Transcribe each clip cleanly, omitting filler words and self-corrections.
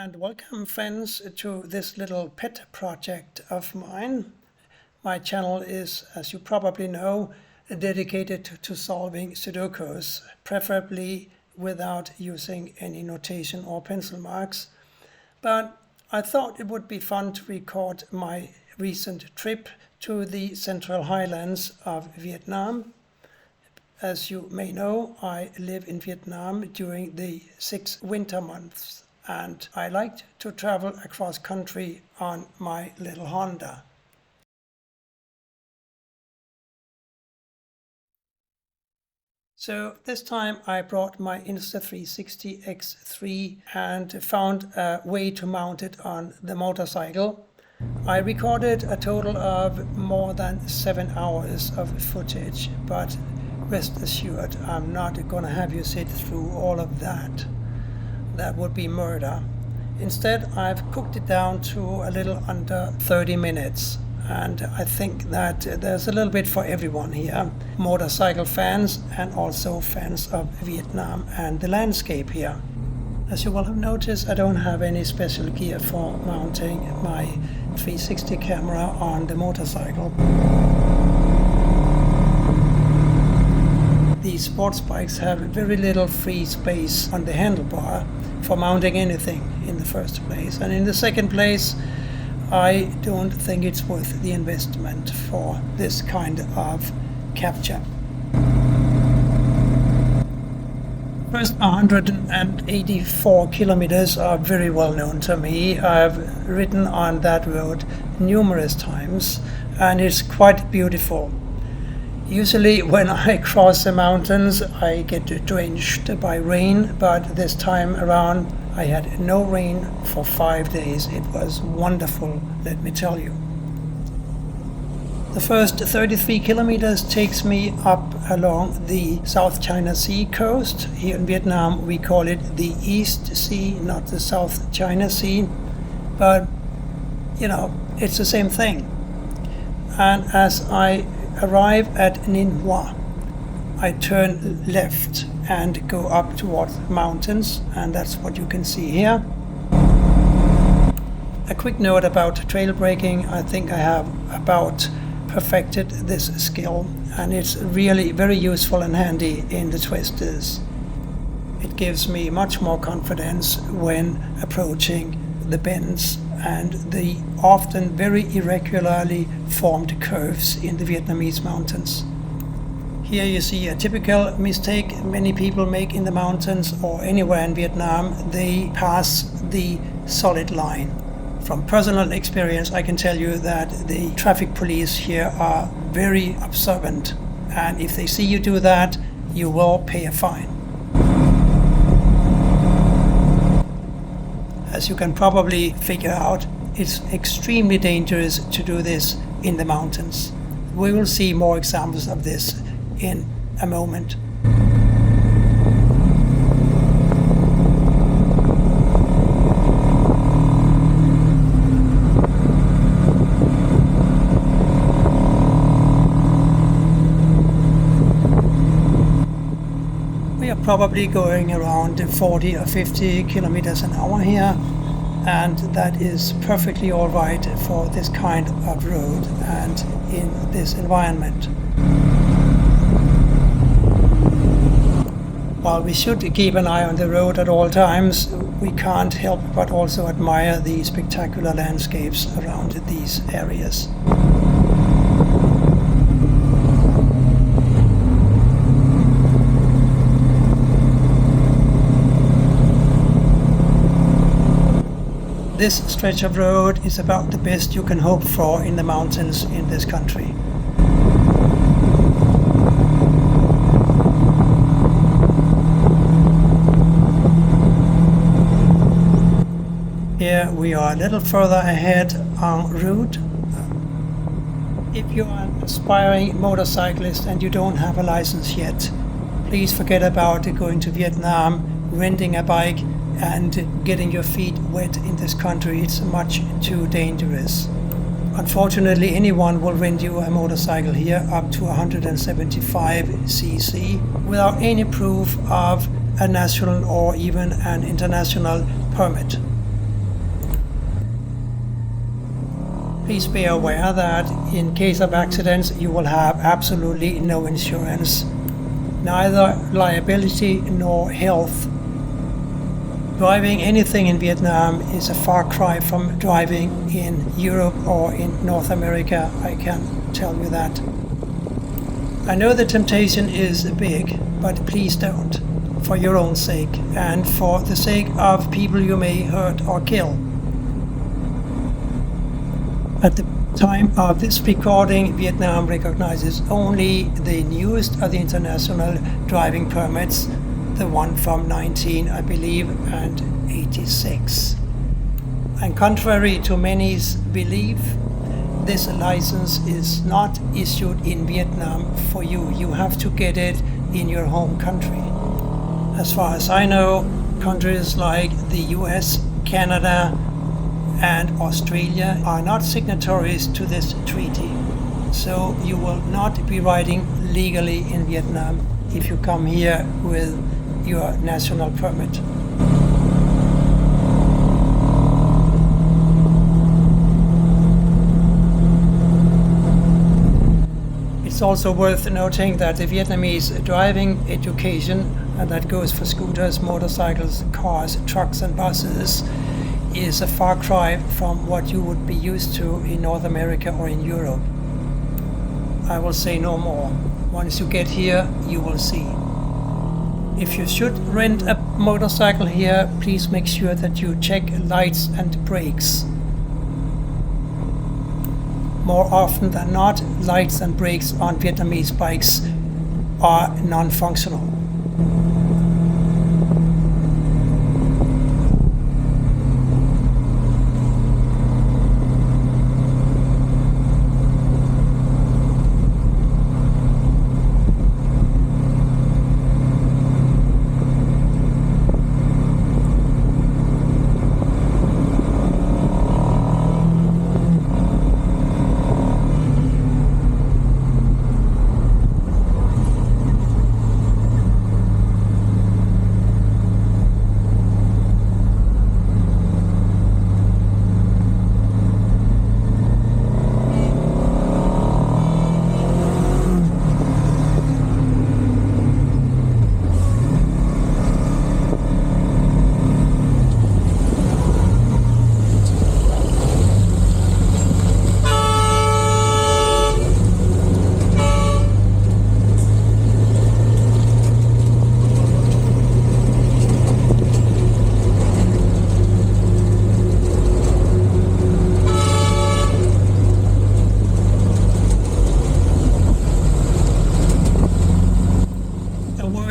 And welcome friends to this little pet project of mine. My channel is, as you probably know, dedicated to solving Sudokus, preferably without using any notation or pencil marks. But I thought it would be fun to record my recent trip to the central highlands of Vietnam. As you may know, I live in Vietnam during the 6 winter months, and I liked to travel across country on my little Honda. So this time I brought my Insta360 X3 and found a way to mount it on the motorcycle. I recorded a total of more than 7 hours of footage, but rest assured I'm not gonna have you sit through all of that. That would be murder. Instead, I've cooked it down to a little under 30 minutes. And I think that there's a little bit for everyone here. Motorcycle fans and also fans of Vietnam and the landscape here. As you will have noticed, I don't have any special gear for mounting my 360 camera on the motorcycle. These sports bikes have very little free space on the handlebar for mounting anything in the first place. And in the second place, I don't think it's worth the investment for this kind of capture. First 184 kilometers are very well known to me. I've ridden on that road numerous times and it's quite beautiful. Usually when I cross the mountains I get drenched by rain, but this time around I had no rain for 5 days. It was wonderful, let me tell you. The first 33 kilometers takes me up along the South China Sea coast. Here in Vietnam we call it the East Sea, not the South China Sea, but you know, it's the same thing. And as I arrive at Ninh Hoa, I turn left and go up towards the mountains, and that's what you can see here. A quick note about trail braking. I think I have about perfected this skill, and it's really very useful and handy in the twisters. It gives me much more confidence when approaching the bends and the often very irregularly formed curves in the Vietnamese mountains. Here you see a typical mistake many people make in the mountains or anywhere in Vietnam. They pass the solid line. From personal experience, I can tell you that the traffic police here are very observant, and if they see you do that, you will pay a fine. As you can probably figure out, it's extremely dangerous to do this in the mountains. We will see more examples of this in a moment. We are probably going around 40 or 50 kilometers an hour here, and that is perfectly all right for this kind of road and in this environment. While we should keep an eye on the road at all times, we can't help but also admire the spectacular landscapes around these areas. This stretch of road is about the best you can hope for in the mountains in this country. Here we are a little further ahead en route. If you are an aspiring motorcyclist and you don't have a license yet, please forget about going to Vietnam, renting a bike and getting your feet wet in this country. It's much too dangerous. Unfortunately, anyone will rent you a motorcycle here up to 175 cc without any proof of a national or even an international permit. Please be aware that in case of accidents you will have absolutely no insurance, neither liability nor health. Driving anything in Vietnam is a far cry from driving in Europe or in North America, I can tell you that. I know the temptation is big, but please don't, for your own sake and for the sake of people you may hurt or kill. At the time of this recording, Vietnam recognizes only the newest of the international driving permits, the one from 19, I believe, and 86. And contrary to many's belief, this license is not issued in Vietnam for you. You have to get it in your home country. As far as I know, countries like the US, Canada, and Australia are not signatories to this treaty. So you will not be riding legally in Vietnam if you come here with your national permit. It's also worth noting that the Vietnamese driving education, and that goes for scooters, motorcycles, cars, trucks and buses, is a far cry from what you would be used to in North America or in Europe. I will say no more. Once you get here, you will see. If you should rent a motorcycle here, please make sure that you check lights and brakes. More often than not, lights and brakes on Vietnamese bikes are non-functional.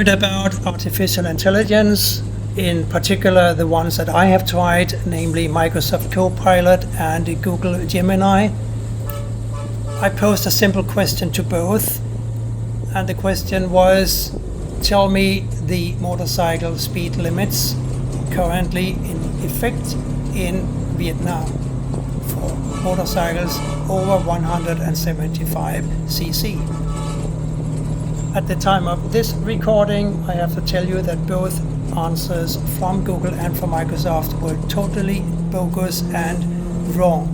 About artificial intelligence, in particular the ones that I have tried, namely Microsoft Copilot and Google Gemini. I posed a simple question to both, and the question was, tell me the motorcycle speed limits currently in effect in Vietnam for motorcycles over 175 cc. At the time of this recording, I have to tell you that both answers from Google and from Microsoft were totally bogus and wrong.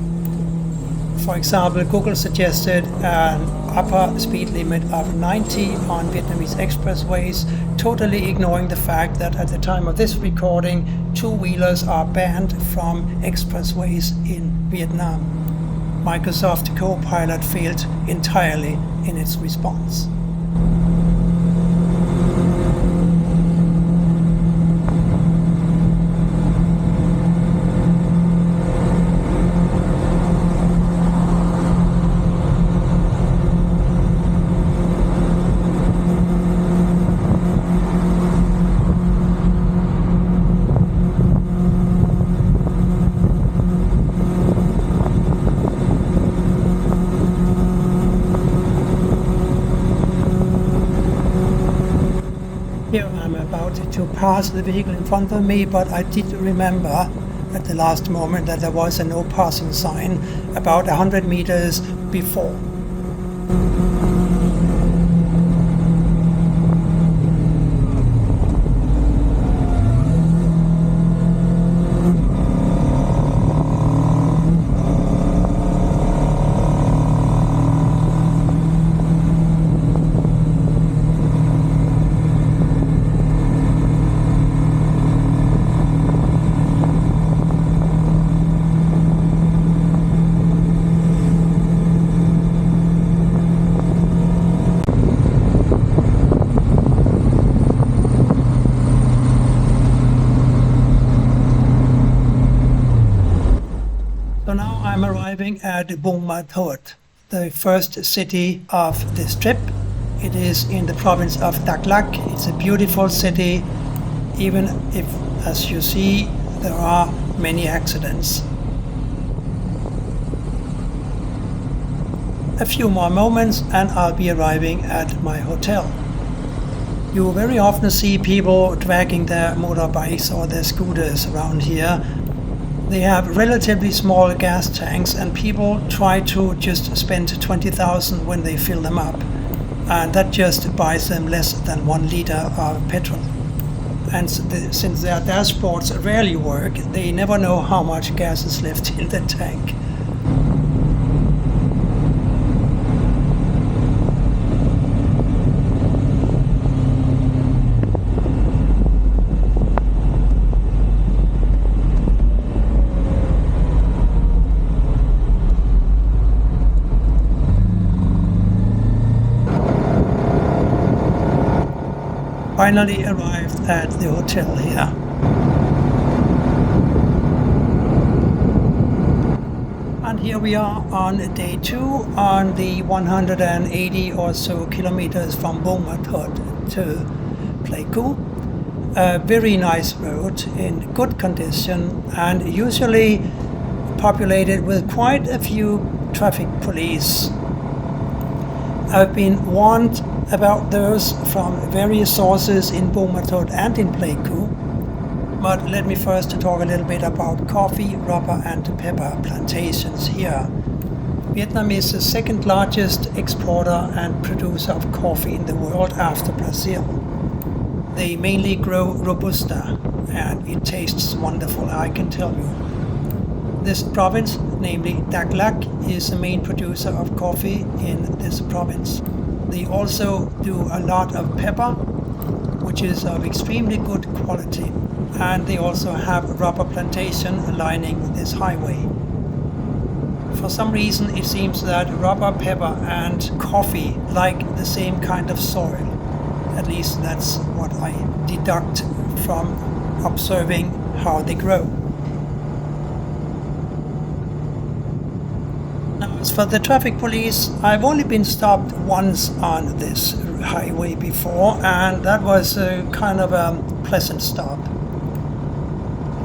For example, Google suggested an upper speed limit of 90 on Vietnamese expressways, totally ignoring the fact that at the time of this recording, two-wheelers are banned from expressways in Vietnam. Microsoft Copilot failed entirely in its response. Here I'm about to pass the vehicle in front of me, but I did remember at the last moment that there was a no passing sign about 100 meters before. arriving at Bungmathot, the first city of this trip. It is in the province of Daklak. It's a beautiful city, even if, as you see, there are many accidents. A few more moments and I'll be arriving at my hotel. You very often see people dragging their motorbikes or their scooters around here. They have relatively small gas tanks and people try to just spend 20,000 when they fill them up. And that just buys them less than 1 liter of petrol. And since their dashboards rarely work, they never know how much gas is left in the tank. Finally arrived at the hotel here. And here we are on day 2 on the 180 or so kilometers from Bungmathot to Pleiku. A very nice road in good condition and usually populated with quite a few traffic police. I've been warned about those from various sources in Bungmathot and in Pleiku. But let me first talk a little bit about coffee, rubber and pepper plantations here. Vietnam is the second largest exporter and producer of coffee in the world after Brazil. They mainly grow Robusta and it tastes wonderful, I can tell you. This province, namely Daklak, is the main producer of coffee in this province. They also do a lot of pepper, which is of extremely good quality. And they also have rubber plantation lining this highway. For some reason it seems that rubber, pepper and coffee like the same kind of soil. At least that's what I deduct from observing how they grow. Now, as for the traffic police, I've only been stopped once on this highway before, and that was a kind of a pleasant stop.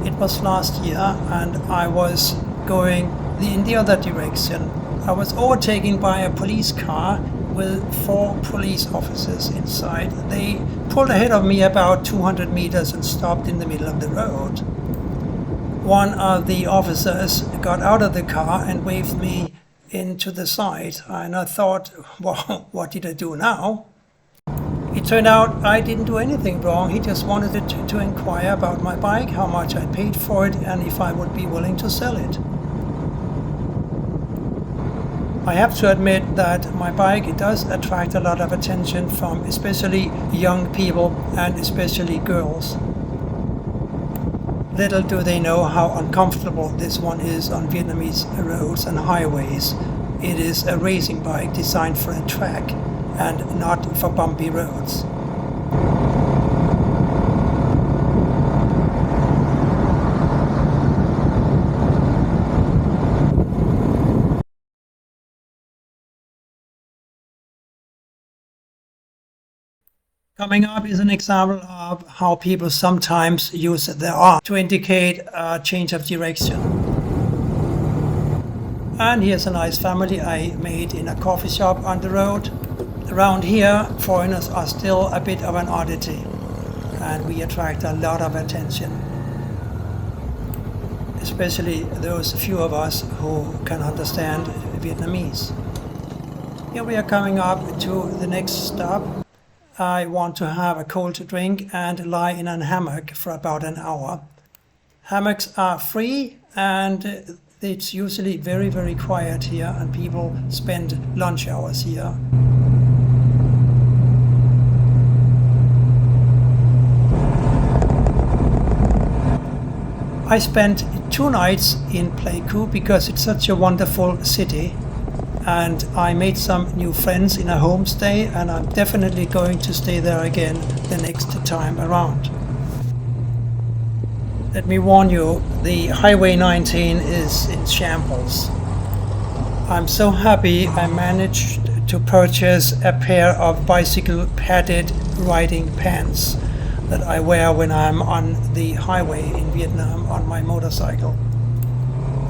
It was last year, and I was going in the other direction. I was overtaken by a police car with 4 police officers inside. They pulled ahead of me about 200 meters and stopped in the middle of the road. One of the officers got out of the car and waved me into the side, and I thought, well, what did I do now? It turned out I didn't do anything wrong. He just wanted to inquire about my bike, how much I paid for it, and if I would be willing to sell it. I have to admit that my bike does attract a lot of attention from especially young people and especially girls. Little do they know how uncomfortable this one is on Vietnamese roads and highways. It is a racing bike designed for a track and not for bumpy roads. Coming up is an example of how people sometimes use their arm to indicate a change of direction. And here's a nice family I made in a coffee shop on the road. Around here, foreigners are still a bit of an oddity, and we attract a lot of attention. Especially those few of us who can understand Vietnamese. Here we are coming up to the next stop. I want to have a cold drink and lie in a hammock for about an hour. Hammocks are free and it's usually very, very quiet here, and people spend lunch hours here. I spent 2 nights in Pleiku because it's such a wonderful city. And I made some new friends in a homestay, and I'm definitely going to stay there again the next time around. Let me warn you, the Highway 19 is in shambles. I'm so happy I managed to purchase a pair of bicycle padded riding pants that I wear when I'm on the highway in Vietnam on my motorcycle.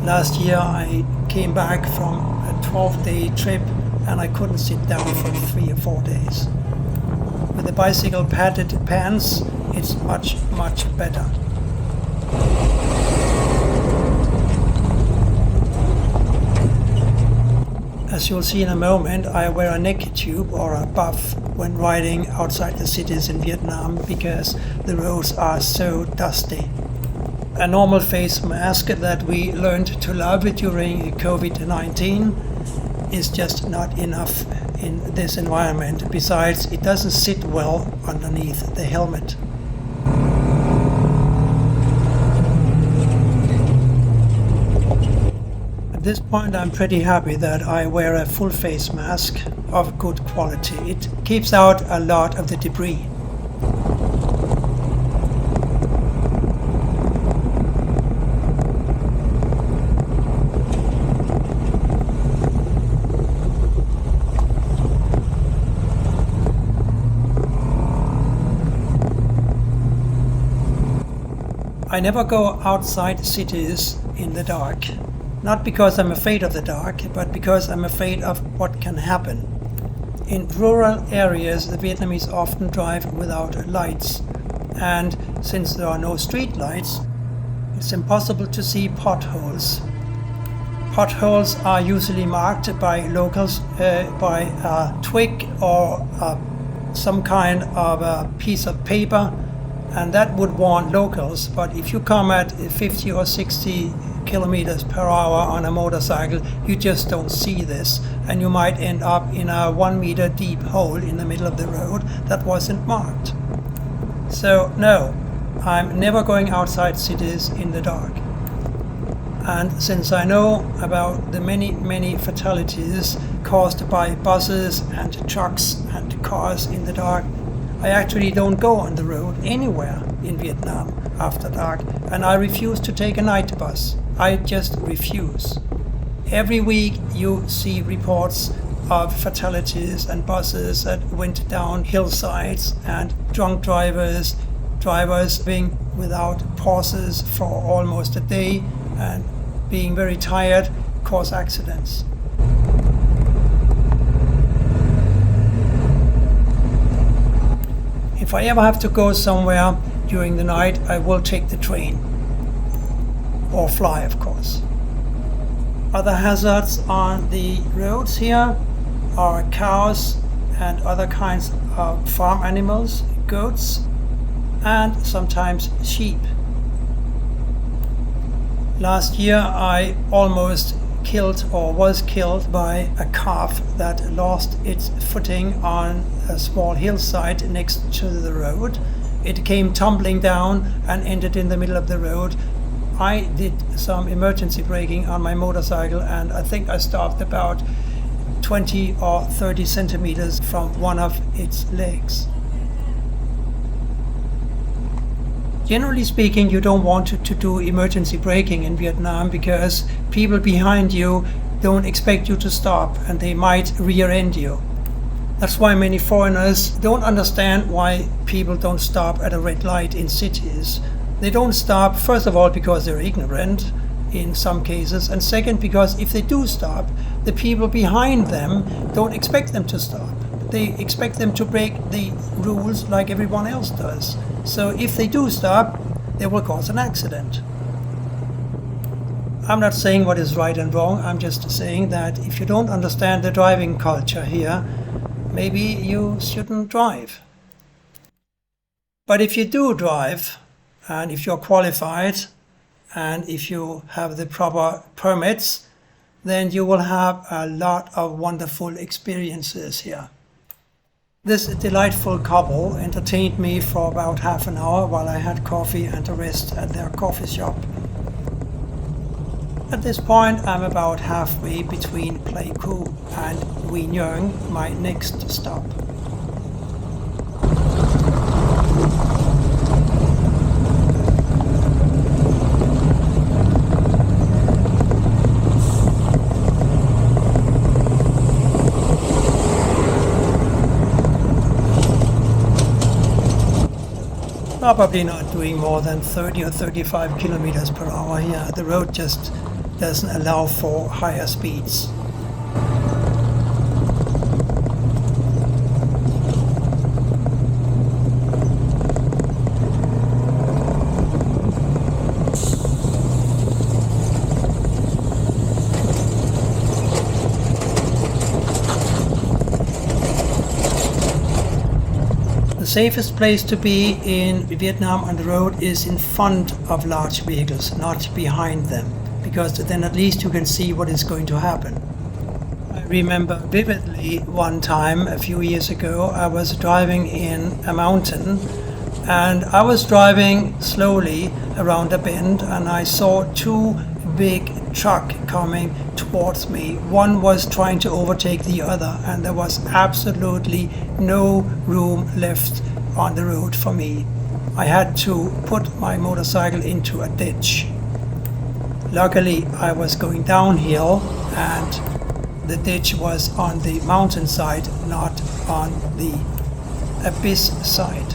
Last year I came back from a 12-day trip and I couldn't sit down for 3 or 4 days. With the bicycle padded pants, it's much, much better. As you'll see in a moment, I wear a neck tube or a buff when riding outside the cities in Vietnam because the roads are so dusty. A normal face mask that we learned to love during COVID-19 is just not enough in this environment. Besides, it doesn't sit well underneath the helmet. At this point, I'm pretty happy that I wear a full face mask of good quality. It keeps out a lot of the debris. I never go outside cities in the dark. Not because I'm afraid of the dark, but because I'm afraid of what can happen. In rural areas, the Vietnamese often drive without lights. And since there are no street lights, it's impossible to see potholes. Potholes are usually marked by locals by a twig or some kind of a piece of paper, and that would warn locals. But if you come at 50 or 60 kilometers per hour on a motorcycle, you just don't see this, and you might end up in a 1 meter deep hole in the middle of the road that wasn't marked. So no, I'm never going outside cities in the dark. And since I know about the many fatalities caused by buses and trucks and cars in the dark, I actually don't go on the road anywhere in Vietnam after dark, and I refuse to take a night bus. I just refuse. Every week you see reports of fatalities and buses that went down hillsides and drunk drivers being without pauses for almost a day and being very tired cause accidents. If I ever have to go somewhere during the night, I will take the train. Or fly, of course. Other hazards on the roads here are cows and other kinds of farm animals, goats, and sometimes sheep. Last year I almost was killed by a calf that lost its footing on a small hillside next to the road. It came tumbling down and ended in the middle of the road. I did some emergency braking on my motorcycle, and I think I stopped about 20 or 30 centimeters from one of its legs. Generally speaking, you don't want to do emergency braking in Vietnam because people behind you don't expect you to stop and they might rear-end you. That's why many foreigners don't understand why people don't stop at a red light in cities. They don't stop, first of all, because they're ignorant in some cases, and second, because if they do stop, the people behind them don't expect them to stop. They expect them to break the rules like everyone else does. So if they do stop, they will cause an accident. I'm not saying what is right and wrong, I'm just saying that if you don't understand the driving culture here, maybe you shouldn't drive. But if you do drive, and if you're qualified, and if you have the proper permits, then you will have a lot of wonderful experiences here. This delightful couple entertained me for about half an hour while I had coffee and a rest at their coffee shop. At this point, I'm about halfway between Pleiku and Quy Nhon, my next stop. probably not doing more than 30 or 35 kilometers per hour here. The road just doesn't allow for higher speeds. The safest place to be in Vietnam on the road is in front of large vehicles, not behind them, because then at least you can see what is going to happen. I remember vividly one time a few years ago, I was driving in a mountain and I was driving slowly around a bend and I saw two big trucks coming towards me. One was trying to overtake the other and there was absolutely no room left on the road for me. I had to put my motorcycle into a ditch. Luckily I was going downhill and the ditch was on the mountainside, not on the abyss side.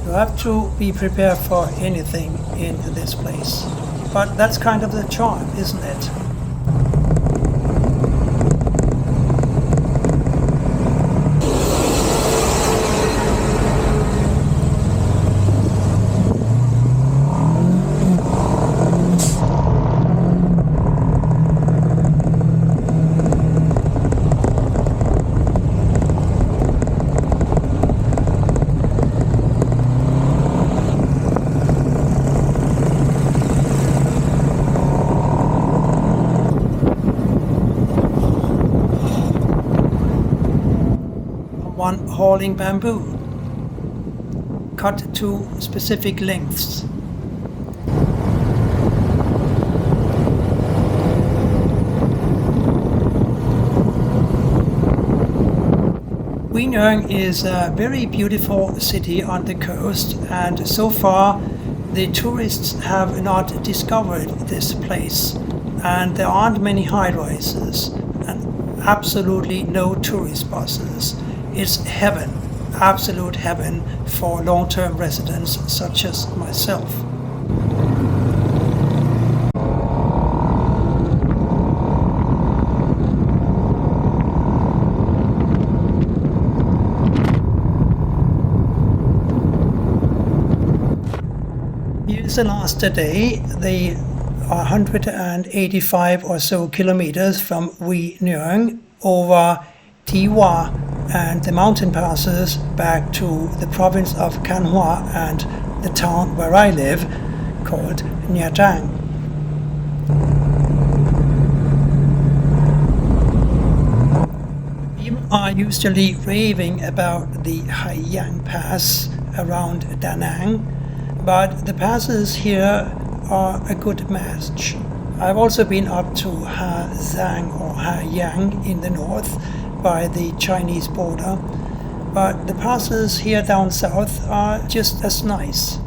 You have to be prepared for anything in this place. But that's kind of the charm, isn't it? One hauling bamboo, cut to specific lengths. Quy Nhon is a very beautiful city on the coast, and so far the tourists have not discovered this place, and there aren't many high-rises and absolutely no tourist buses. It's heaven, absolute heaven for long-term residents such as myself. Here's the last day, the 185 or so kilometers from Quy Nhon over Thi Hoa and the mountain passes back to the province of Can Hoa and the town where I live, called Nha Trang. People are usually raving about the Highlands Pass around Da Nang, but the passes here are a good match. I've also been up to Ha Giang or Ha Giang in the north, by the Chinese border, but the passes here down south are just as nice.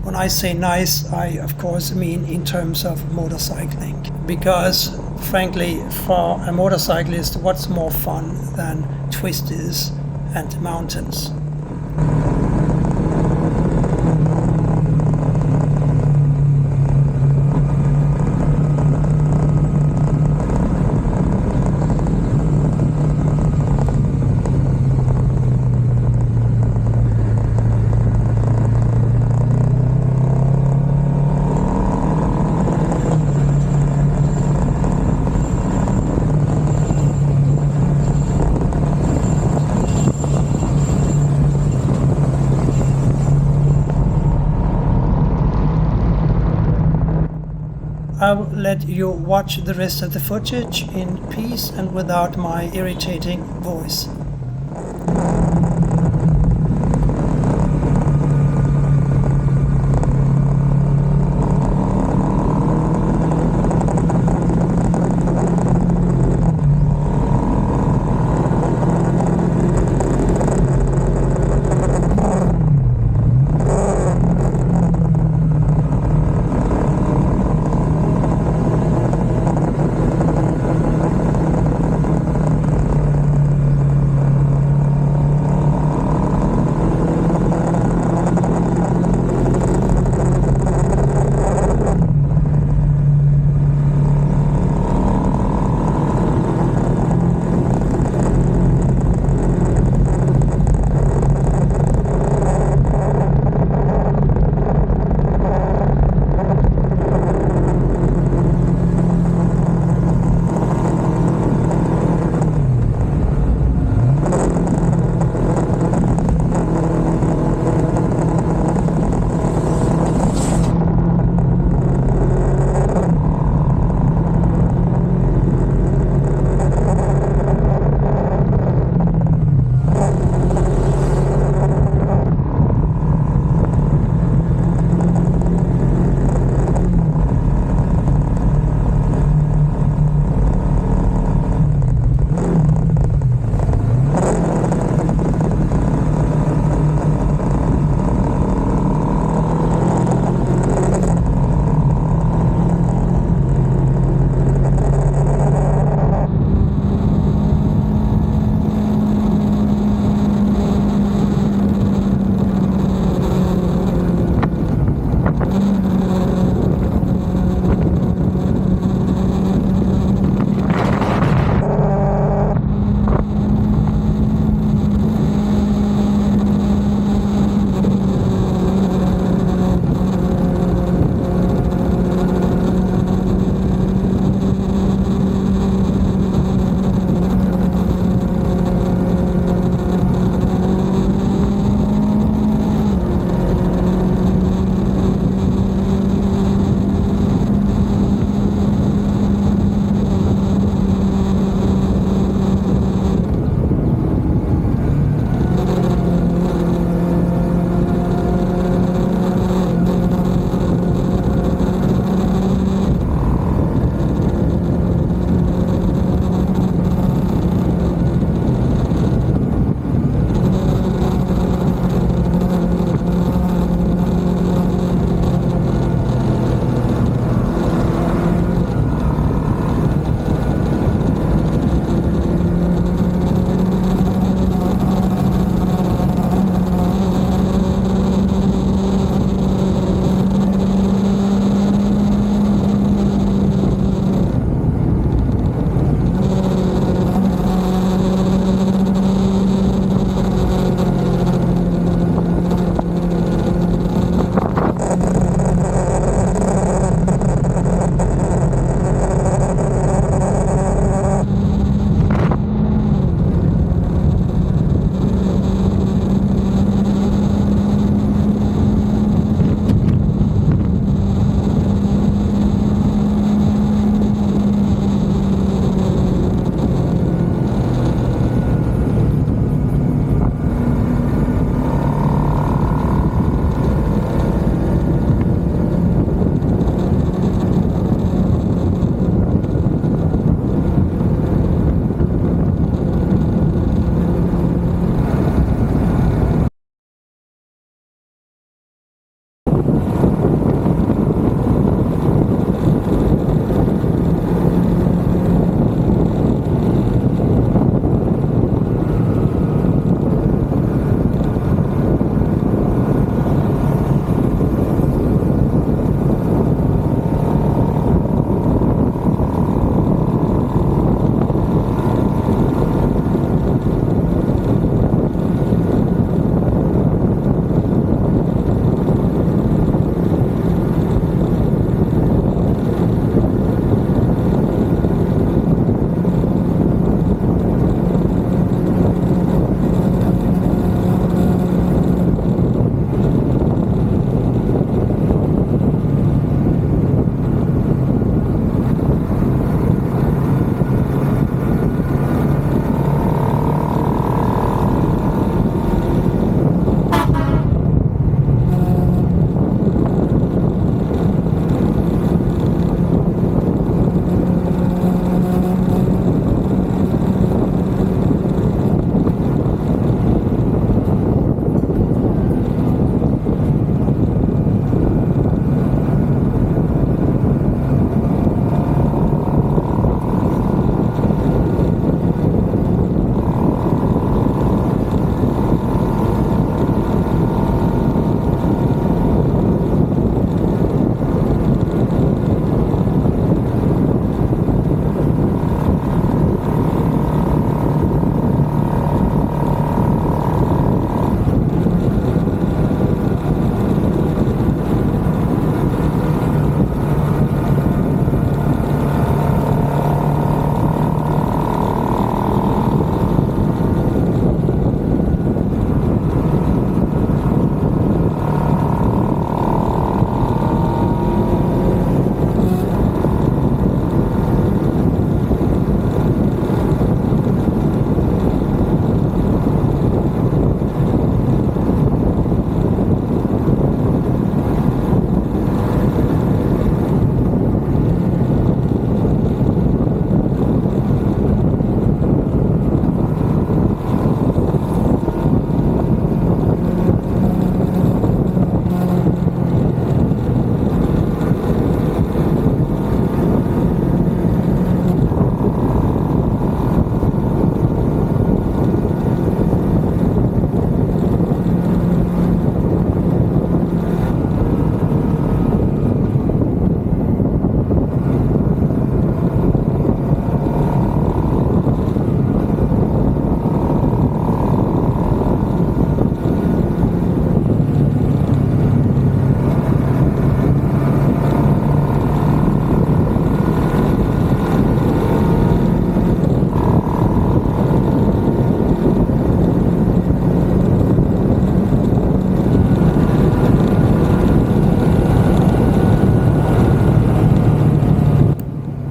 When I say nice, I of course mean in terms of motorcycling, because frankly for a motorcyclist what's more fun than twisties and mountains? I'll let you watch the rest of the footage in peace and without my irritating voice.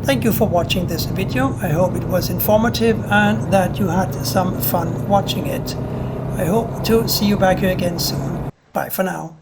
Thank you for watching this video. I hope it was informative and that you had some fun watching it. I hope to see you back here again soon. Bye for now.